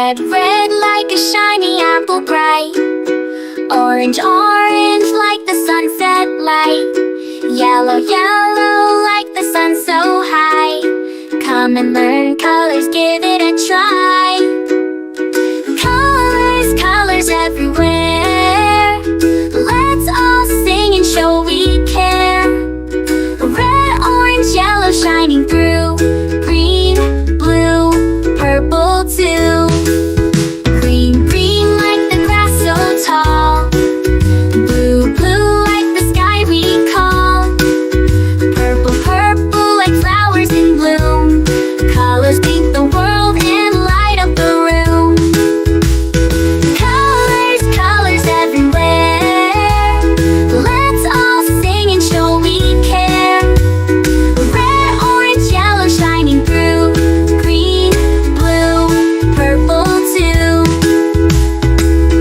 Red, red like a shiny apple bright. Orange, orange like the sunset light. Yellow, yellow like the sun so high. Come and learn colors, give it a try. Colors, colors everywhere. Let's all sing and show we care. Red, orange, yellow shining through. Green, blue, purple too. Green, green like the grass so tall. Blue, blue like the sky we call. Purple, purple like flowers in bloom. Colors paint the world and light up the room. Colors, colors everywhere. Let's all sing and show we care. Red, orange, yellow shining through. Green, blue, purple too.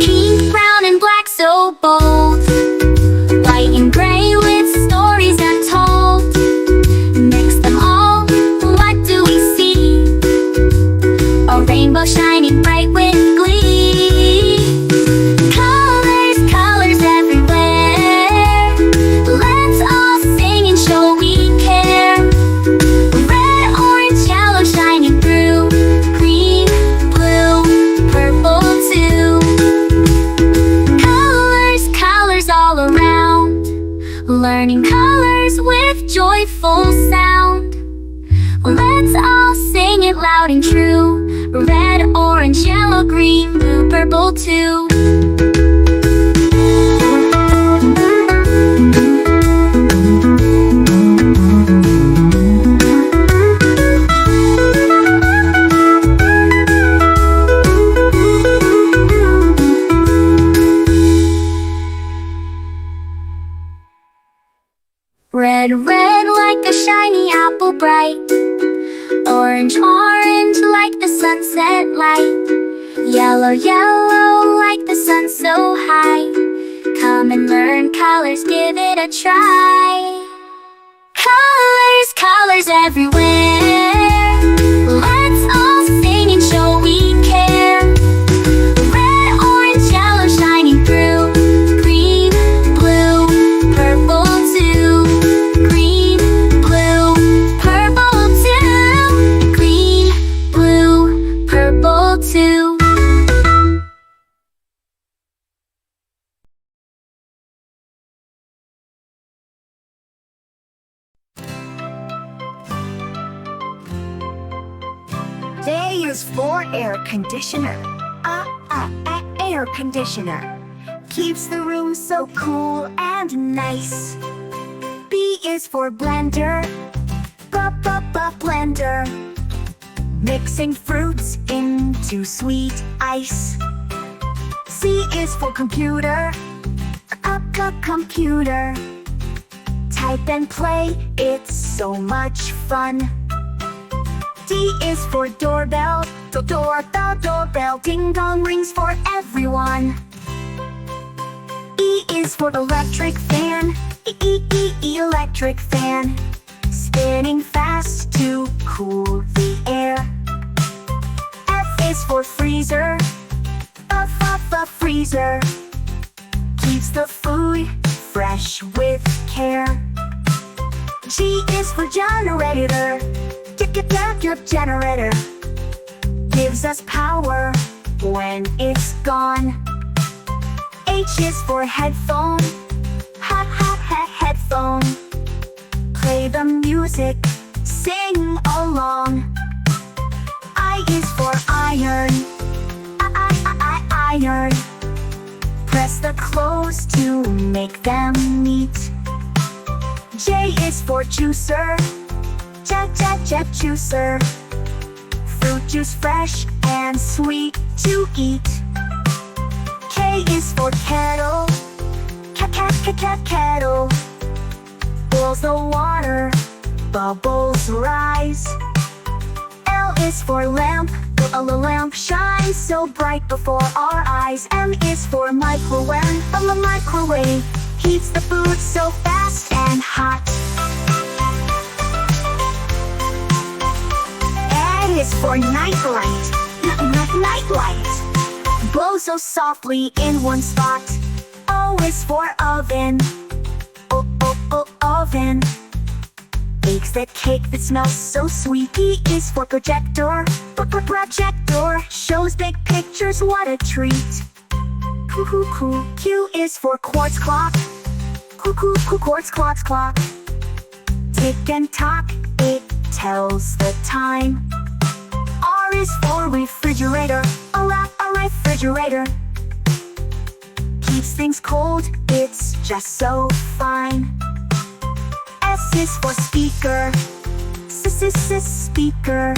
Pink, brown and black so bold. White and gray with stories untold. Mix them all, what do we see? A rainbow shining bright with glee. Colors, colors everywhere. Let's all sing and show we care. Red, orange, yellow shining through. Green, blue, purple too. Colors, colors all around. Learning colors with joyful sound. Let's all sing it loud and true. Red, orange, yellow, green, blue, purple too. Red, red like a shiny apple bright. Orange, orange like the sunset light. Yellow, yellow like the sun so high. Come and learn colors, give it a try. Colors, colors everywhere. Let's all sing and show we care. Red, orange, yellow shining through. Green, blue, purple too. Green, blue, purple too. Green, blue, purple too. A is for air conditioner. Air conditioner. Keeps the room so cool and nice. B is for blender. Blender. Mixing fruits into sweet ice. C is for computer. Computer. Type and play, it's so much fun. D is for doorbell. Doorbell. Ding dong rings for everyone. E is for electric fan. Electric fan. Spinning fast to cool the air. F is for freezer. Freezer. Keeps the food fresh with care. G is for generator. Your generator gives us power when it's gone. H is for headphone. Headphone. Play the music, sing along. I is for iron. Iron. Press the clothes to make them neat. J is for juicer. Juicer. Fruit juice fresh and sweet to eat. K is for kettle. Kettle. Boils the water, bubbles rise. L is for lamp. A lamp shines so bright before our eyes. M is for microwave. A microwave heats the food so fast and hot. N is for nightlight. night light. Blow so softly in one spot. O is for oven. Oven. Bakes that cake that smells so sweet. P is for projector. Projector shows big pictures, what a treat. Q is for quartz clock. Quartz clock. Tick and tock, it tells the time. R is for refrigerator. A refrigerator keeps things cold, it's just so fine. S is for speaker. Speaker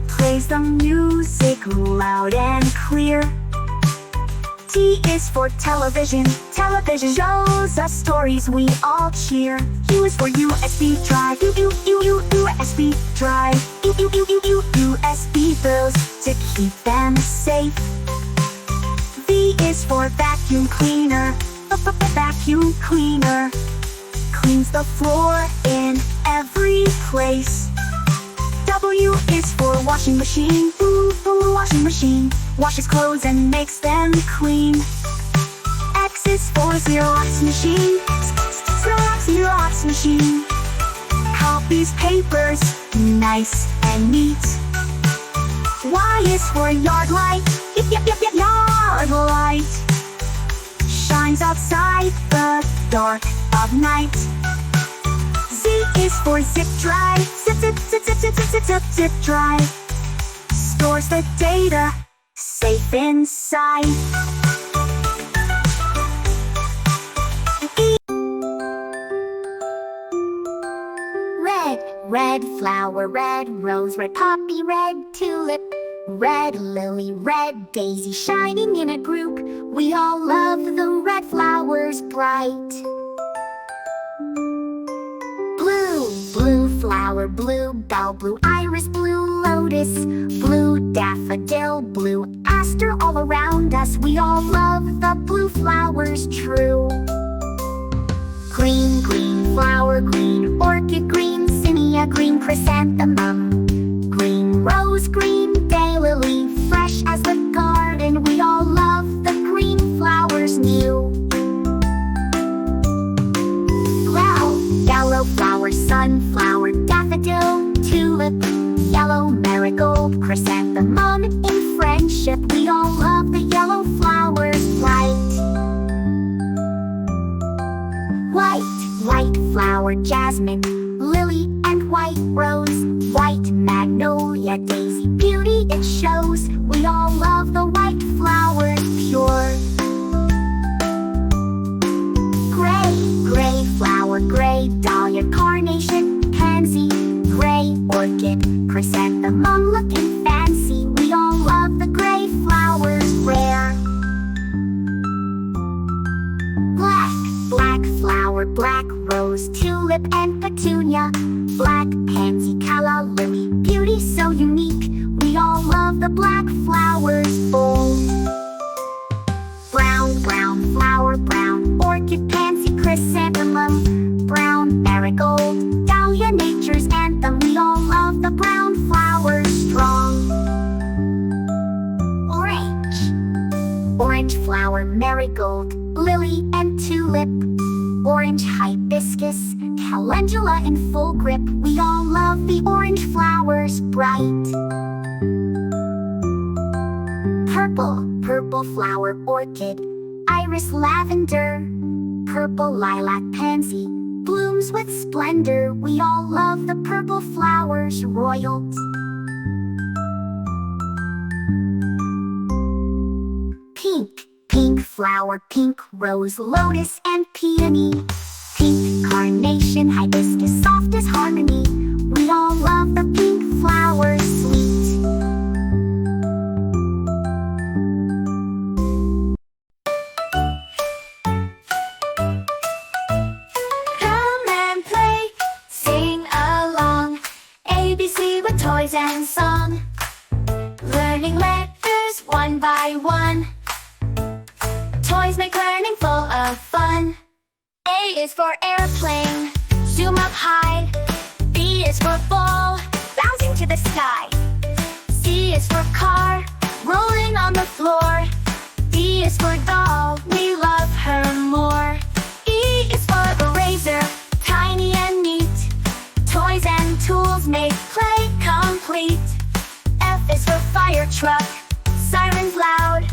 plays the music loud and clear. T is for television. Television shows us stories we all cheer. U is for USB drive. USB drive. USB bills to keep them safe. V is for vacuum cleaner. Vacuum cleaner cleans the floor in every place. W is for washing machine. Washing machine washes clothes and makes them clean. X is for Xerox machine. Xerox machine copies papers nice and neat. Y is for yard light. Yard light shines outside the dark of night. Z is for zip drive. Zip drive stores the data safe inside. Red flower, red rose, red poppy, red tulip, red lily, red daisy shining in a group. We all love the red flowers bright. Blue flower, blue bell, blue iris, blue lotus, blue daffodil, blue aster all around us. We all love the blue flowers true. Green flower, green orchid, green zinnia, green chrysanthemum, green rose, green daylily, fresh as the garden. We all love the green flowers new. Yellow flower, sunflower, daffodil, tulip, yellow marigold, chrysanthemum. In friendship, we all love the yellow flowers bright. White flower, jasmine, lily, and white rose, white magnolia, daisy, beauty it shows. We all love the white flowers pure. Gray flower, gray dahlia, carnation, pansy, gray orchid, chrysanthemum looking fancy. We all love the gray flowers rare. Black flower, black rose, tulip and petunia, black pansy, calla lily, beauty so unique. We all love the black flowers bold. Brown flower, brown orchid, pansy, chrysanthemum, brown marigold, dahlia, nature's anthem. We all love the brown flowers strong. Orange flower, marigold, lily and tulip, orange hibiscus, calendula in full grip. We all love the orange flowers bright. Purple flower, orchid, iris, lavender, purple lilac, pansy, blooms with splendor. We all love the purple flowers royal. Pink flower, pink rose, lotus and peony, pink carnation, hibiscus, soft as harmony. We all love the pink flowers sweet. Come and play, sing along, ABC with toys and song, learning letters one by one. Toys make learning full of fun. A is for airplane, zoom up high. B is for ball, bouncing to the sky. C is for car, rolling on the floor. D is for doll, we love her more. E is for eraser, tiny and neat. Toys and tools make play complete. F is for fire truck, sirens loud.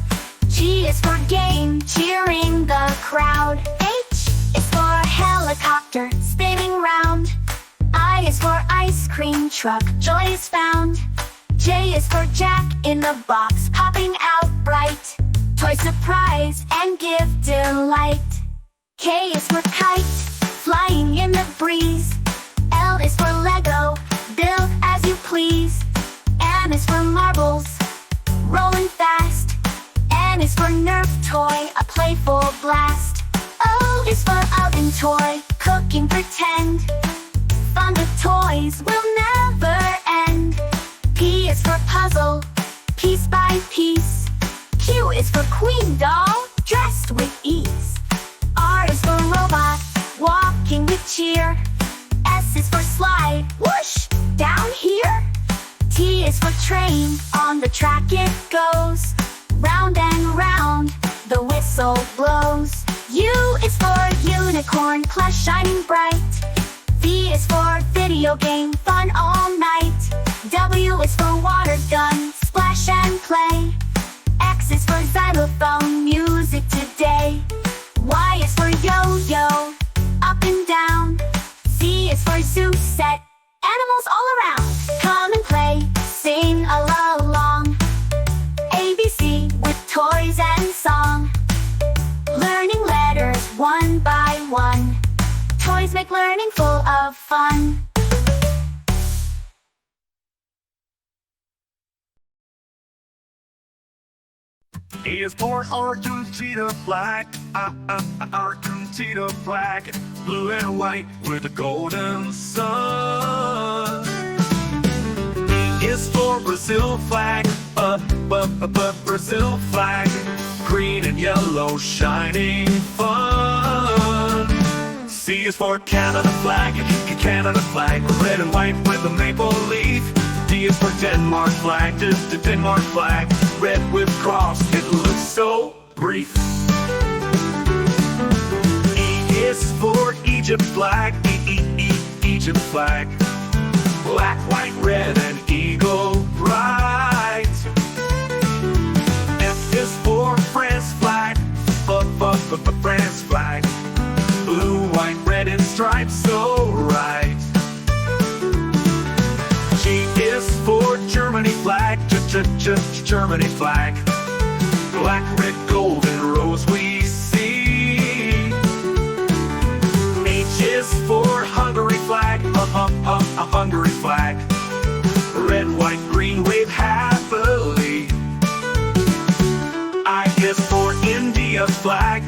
G is for game, cheering the crowd. H is for helicopter, spinning round. I is for ice cream truck, joy is found. J is for Jack in the box, popping out bright. Toy surprise and give delight. K is for kite, flying in the breeze. L is for Lego, build as you please. M is for marbles, rolling fast. N is for Nerf toy, a playful blast. O is for oven toy, cooking pretend. Fun with toys will never end. P is for puzzle, piece by piece. Q is for queen doll, dressed with ease. R is for robot, walking with cheer. S is for slide, whoosh, down here. T is for train, on the track it goes. Round and round, the whistle blows. U is for unicorn, plush shining bright. V is for video game, fun all night. W is for water gun, splash and play. X is for xylophone, music today. Y is for yo-yo, up and down. Z is for zoo set, animals all around. Come and play, sing along. ABC with toys and song. Learning letters one by one. Toys make learning full of fun. E is for Argentina flag, Argentina flag, blue and white with a golden sun. B is for Brazil flag, Brazil flag, green and yellow shining fun. C is for Canada flag, Canada flag, red and white with a maple leaf. D is for Denmark flag, the Denmark flag, red with cross, it looks so brief. E is for Egypt flag, Egypt flag, black, white, red, and eagle bright. F is for France flag, France flag, blue, white, red, and stripes so right. G is for Germany flag, Germany flag, black, red, gold, and rose we see. H is for Hungary flag, a Hungary flag, red, white, green, wave happily. I is for India flag,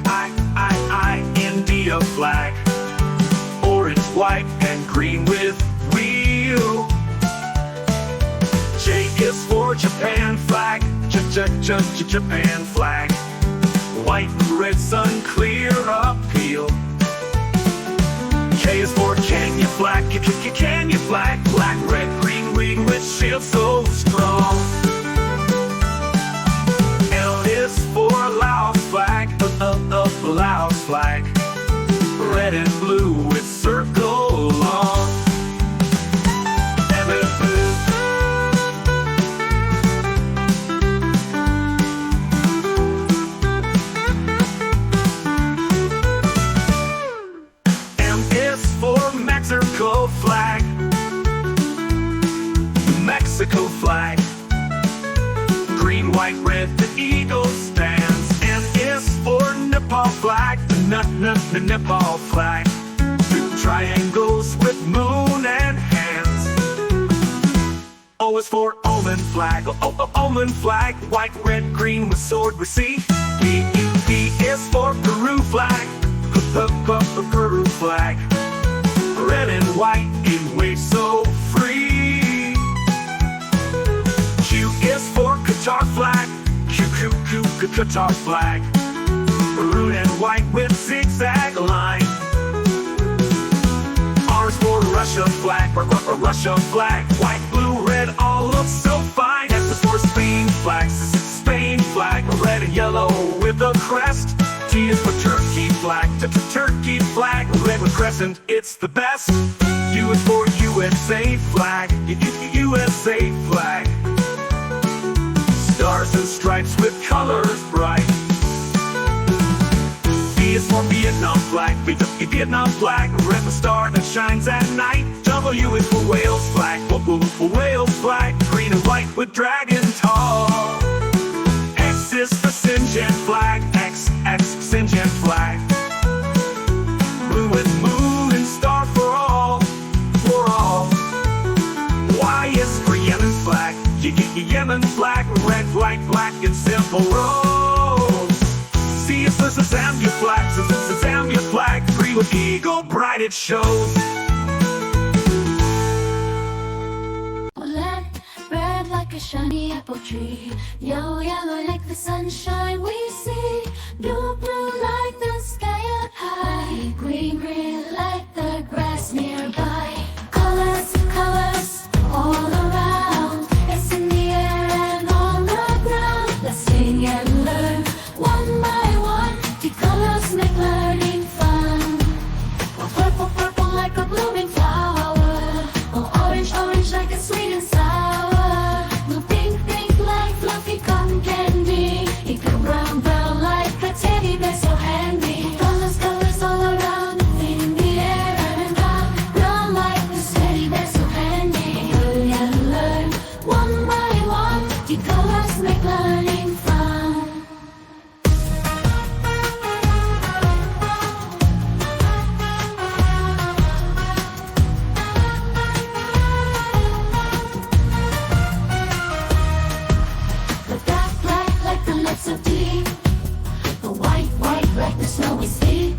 India flag, orange, white, and green with wheel. J is for Japan flag, Japan flag, white and red sun clear appeal. K is for Kenya flag, Kenya flag, black, red, green, wing with shield so strong. L is for Laos flag, Laos flag, red and blue with circle long. Mexico flag, Mexico flag, green, white, red, the eagle stands. N is for Nepal flag, the Nepal flag, two triangles with moon and hands. O is for almond flag, almond flag, white, red, green with sword we see. P is for Peru flag, Peru flag, red and white in waves so free. Q is for Qatar flag, Qatar flag, maroon and white with zigzag line. R is for Russia flag, Russia flag, white, blue, red, all look so fine. S is for Spain flag, T is for turkey flag, turkey flag, red with crescent, it's the best. U is for USA flag, USA flag. Stars and stripes with colors bright. V is for Vietnam flag, Vietnam flag, red with star that shines at night. W is for Wales flag, for Wales flag, green and white with dragon tall. X is for Sinjan flag, X Sinjan flag. Blue with moon and star for all, for all. Y is for Yemen flag, Yemen flag, red, white, black, and simple rose. C is for Zambia flag, Zambia flag, green with eagle, bright it shows. Red like a shiny apple tree, yellow, yellow like the sunshine we see, blue, blue like the sky up high, green, green like the grass nearby. Colors, colors all around, it's in the air and on the ground. Let's sing and learn one by one, the colors make learning fun. Oh, purple, purple like a blooming flower, oh, orange, orange like a sweet and sour. Brown, brown like a teddy bear so handy. Colors, colors all around, in the air and round. Brown like this teddy bear so handy. Learn and learn, one by one. The colors make learning fun. The black, black like the lips of tea. The white, white like the snow we see.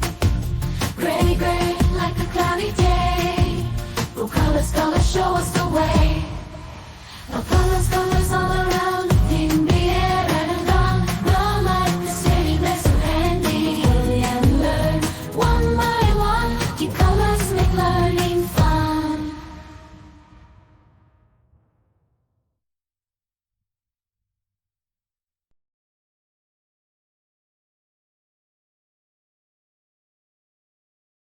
Gray, gray like a cloudy day. Blue colors, colors show us the way. The colors, colors all